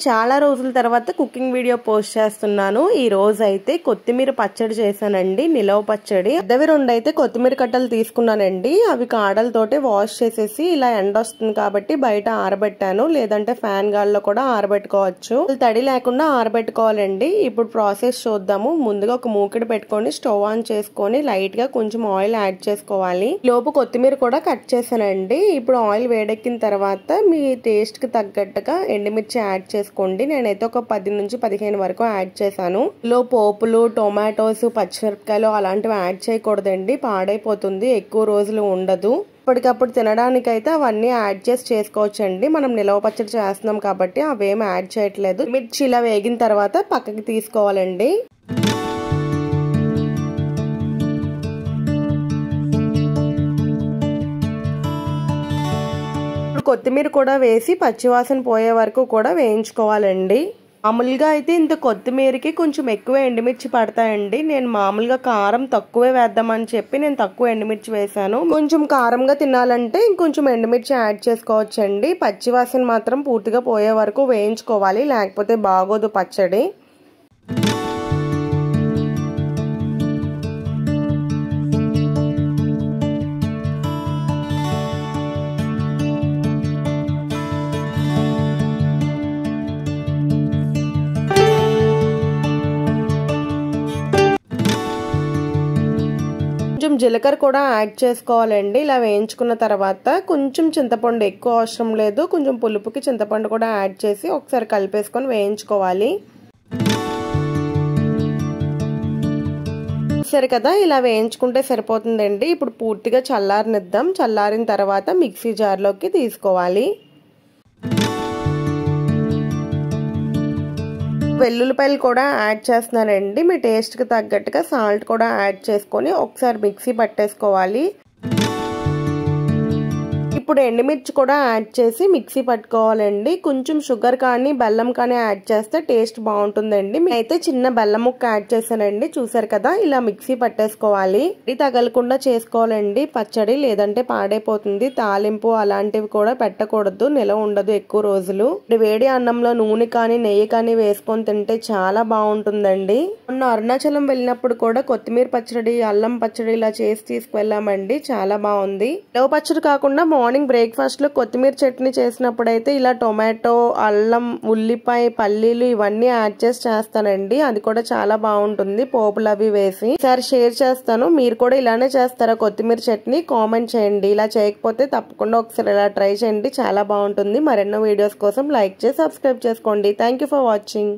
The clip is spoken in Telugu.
చాలా రోజుల తర్వాత కుకింగ్ వీడియో పోస్ట్ చేస్తున్నాను. ఈ రోజు అయితే కొత్తిమీర పచ్చడి చేశానండి, నిలవ పచ్చడి. పెద్దవి 2 అయితే కొత్తిమీర కట్టలు తీసుకున్నానండి. అవి కాడలతోటి వాష్ చేసేసి ఇలా ఎండ వస్తుంది కాబట్టి బయట ఆరబెట్టాను, లేదంటే ఫ్యాన్ గాల్లో కూడా ఆరబెట్టుకోవచ్చు. తడి లేకుండా ఆరబెట్టుకోవాలండి. ఇప్పుడు ప్రాసెస్ చూద్దాము. ముందుగా ఒక మూకిడి పెట్టుకొని స్టవ్ ఆన్ చేసుకొని లైట్ గా కొంచెం ఆయిల్ యాడ్ చేసుకోవాలి. లోపు కొత్తిమీర కూడా కట్ చేశానండి. ఇప్పుడు ఆయిల్ వేడెక్కిన తర్వాత మీ టేస్ట్ కి తగ్గట్టుగా ఎండుమిర్చి యాడ్ చేసుకోండి. నేనైతే ఒక 10 నుంచి 15 వరకు యాడ్ చేశాను. పోపులు, టొమాటోస్, పచ్చిమిరపకాయలు అలాంటివి యాడ్ చేయకూడదండి, పాడైపోతుంది, ఎక్కువ రోజులు ఉండదు. ఇప్పటికప్పుడు తినడానికైతే అవన్నీ యాడ్ చేసి చేసుకోవచ్చండి. మనం నిలవ పచ్చడి చేస్తున్నాం కాబట్టి అవేం యాడ్ చేయట్లేదు. మిర్చి ఇలా వేగిన తర్వాత పక్కకి తీసుకోవాలండి. కొత్తిమీర కూడా వేసి పచ్చివాసన పోయే వరకు కూడా వేయించుకోవాలండి. మామూలుగా అయితే ఇంత కొత్తిమీరకి కొంచెం ఎక్కువ ఎండుమిర్చి పడతాయండి. నేను మామూలుగా కారం తక్కువే వేద్దామని చెప్పి నేను తక్కువ ఎండుమిర్చి వేసాను. కొంచెం కారంగా తినాలంటే ఇంకొంచెం ఎండుమిర్చి యాడ్ చేసుకోవచ్చండి. పచ్చివాసన మాత్రం పూర్తిగా పోయే వరకు వేయించుకోవాలి, లేకపోతే బాగోదు పచ్చడి. కొంచెం జీలకర్ర కూడా యాడ్ చేసుకోవాలండి. ఇలా వేయించుకున్న తర్వాత కొంచెం చింతపండు, ఎక్కువ అవసరం లేదు, కొంచెం పులుపుకి చింతపండు కూడా యాడ్ చేసి ఒకసారి కలిపేసుకొని వేయించుకోవాలి. సరే కదా, ఇలా వేయించుకుంటే సరిపోతుందండి. ఇప్పుడు పూర్తిగా చల్లారనిద్దాం. చల్లారిన తర్వాత మిక్సీ జార్లోకి తీసుకోవాలి. వెల్లుల్లిపాయలు కూడా యాడ్ చేస్తున్నానండి. మీ టేస్ట్కి తగ్గట్టుగా సాల్ట్ కూడా యాడ్ చేసుకొని ఒకసారి మిక్సీ పట్టేసుకోవాలి. ఇప్పుడు ఎండుమిర్చి కూడా యాడ్ చేసి మిక్సీ పట్టుకోవాలండి. కొంచెం షుగర్ కానీ బెల్లం కానీ యాడ్ చేస్తే టేస్ట్ బాగుంటుందండి. అయితే చిన్న బెల్లం ముక్క యాడ్ చేశానండి. చూసారు కదా, ఇలా మిక్సీ పట్టేసుకోవాలి. ఇది తగలకుండా చేసుకోవాలండి పచ్చడి, లేదంటే పాడైపోతుంది. తాలింపు అలాంటివి కూడా పెట్టకూడదు, నిలవ ఉండదు ఎక్కువ రోజులు. వేడి అన్నంలో నూనె కానీ నెయ్యి కానీ వేసుకొని తింటే చాలా బాగుంటుందండి. మొన్న అరుణాచలం వెళ్ళినప్పుడు కూడా కొత్తిమీర పచ్చడి, అల్లం పచ్చడి ఇలా చేసి తీసుకువెళ్ళామండి, చాలా బాగుంది. నిలవ పచ్చడి కాకుండా మార్నింగ్ బ్రేక్ఫాస్ట్ లో కొత్తిమీర చట్నీ చేసినప్పుడు అయితే ఇలా టొమాటో, అల్లం, ఉల్లిపాయ, పల్లీలు ఇవన్నీ యాడ్ చేసి చేస్తానండి. అది కూడా చాలా బాగుంటుంది, పోపులు అవి వేసి. ఈసారి షేర్ చేస్తాను. మీరు కూడా ఇలానే చేస్తారా కొత్తిమీర చట్నీ? కామెంట్ చేయండి. ఇలా చేయకపోతే తప్పకుండా ఒకసారి ఇలా ట్రై చేయండి, చాలా బాగుంటుంది. మరెన్నో వీడియోస్ కోసం లైక్ చేసి సబ్స్క్రైబ్ చేసుకోండి. Thank you for watching.